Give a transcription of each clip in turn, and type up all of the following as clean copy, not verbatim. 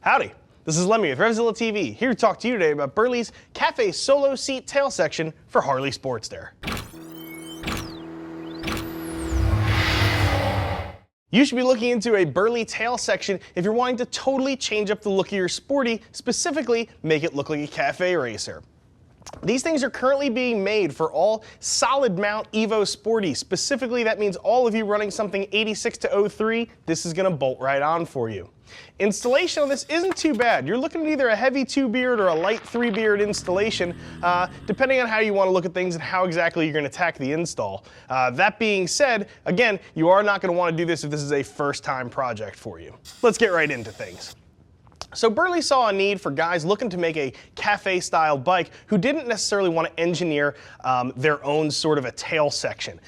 Howdy, this is Lemmy with RevZilla TV, here to talk to you today about Burly's Cafe Solo Seat Tail section for Harley Sportster. You should be looking into a Burly tail section if you're wanting to totally change up the look of your Sporty, specifically make it look like a cafe racer. These things are currently being made for all solid mount Evo Sporties. Specifically, that means all of you running something 86 to 03, this is going to bolt right on for you. Installation on this isn't too bad. You're looking at either a heavy 2-beard or a light 3-beard installation, depending on how you want to look at things and how exactly you're going to attack the install. That being said, again, you are not going to want to do this if this is a first-time project for you. Let's get right into things. So Burly saw a need for guys looking to make a cafe-style bike who didn't necessarily want to engineer their own sort of a tail section.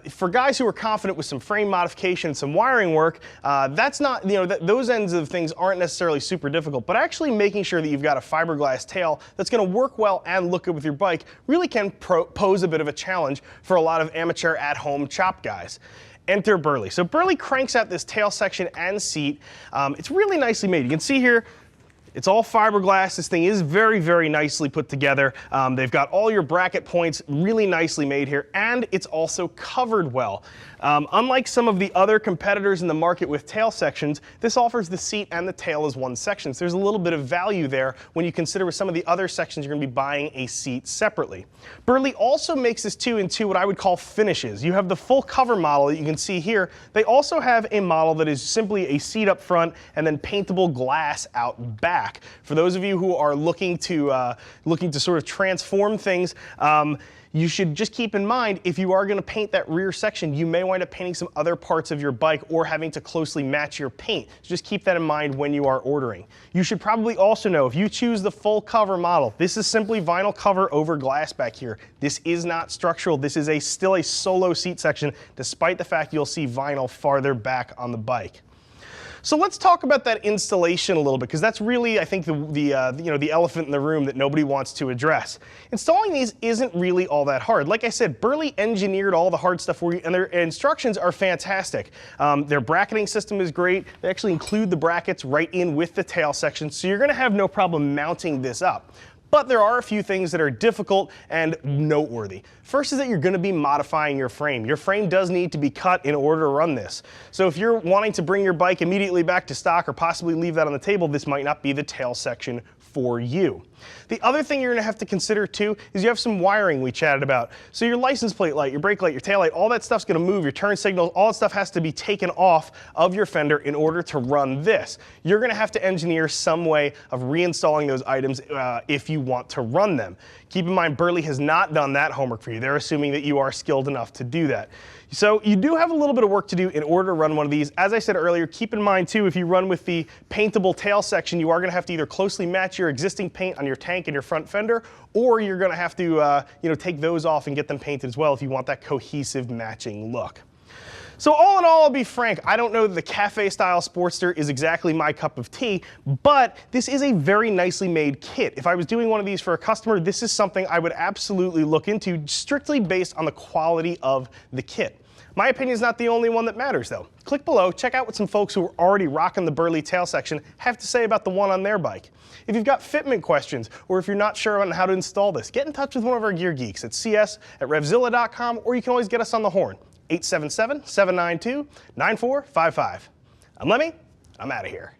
For guys who are confident with some frame modification, some wiring work, that's not, those ends of things aren't necessarily super difficult, but actually making sure that you've got a fiberglass tail that's going to work well and look good with your bike really can pose a bit of a challenge for a lot of amateur at-home chop guys. Enter Burly. So Burly cranks out this tail section and seat. It's really nicely made. You can see here, it's all fiberglass. This thing is very, very nicely put together. They've got all your bracket points really nicely made here, and it's also covered well. Unlike some of the other competitors in the market with tail sections, this offers the seat and the tail as one section. So there's a little bit of value there when you consider with some of the other sections you're going to be buying a seat separately. Burly also makes this into what I would call finishes. You have the full cover model that you can see here. They also have a model that is simply a seat up front and then paintable glass out back. For those of you who are looking to sort of transform things, you should just keep in mind, if you are going to paint that rear section, you may wind up painting some other parts of your bike or having to closely match your paint. So just keep that in mind when you are ordering. You should probably also know, if you choose the full cover model, this is simply vinyl cover over glass back here. This is not structural. This is still a solo seat section, despite the fact you'll see vinyl farther back on the bike. So let's talk about that installation a little bit, because that's really, I think, the elephant in the room that nobody wants to address. Installing these isn't really all that hard. Like I said, Burly engineered all the hard stuff for you, and their instructions are fantastic. Their bracketing system is great. They actually include the brackets right in with the tail section, so you're going to have no problem mounting this up. But there are a few things that are difficult and noteworthy. First is that you're going to be modifying your frame. Your frame does need to be cut in order to run this. So if you're wanting to bring your bike immediately back to stock or possibly leave that on the table, this might not be the tail section for you. The other thing you're going to have to consider too is you have some wiring we chatted about. So your license plate light, your brake light, your tail light, all that stuff's going to move, your turn signals, all that stuff has to be taken off of your fender in order to run this. You're going to have to engineer some way of reinstalling those items if you want to run them. Keep in mind, Burly has not done that homework for you. They're assuming that you are skilled enough to do that. So you do have a little bit of work to do in order to run one of these. As I said earlier, keep in mind too, if you run with the paintable tail section, you are going to have to either closely match your existing paint on your tank and your front fender, or you're going to have to take those off and get them painted as well if you want that cohesive matching look. So all in all, I'll be frank, I don't know that the cafe-style Sportster is exactly my cup of tea, but this is a very nicely made kit. If I was doing one of these for a customer, this is something I would absolutely look into, strictly based on the quality of the kit. My opinion is not the only one that matters, though. Click below, check out what some folks who are already rocking the Burly tail section have to say about the one on their bike. If you've got fitment questions, or if you're not sure on how to install this, get in touch with one of our gear geeks at cs@revzilla.com, or you can always get us on the horn. 877-792-9455. I'm Lemmy, I'm out of here.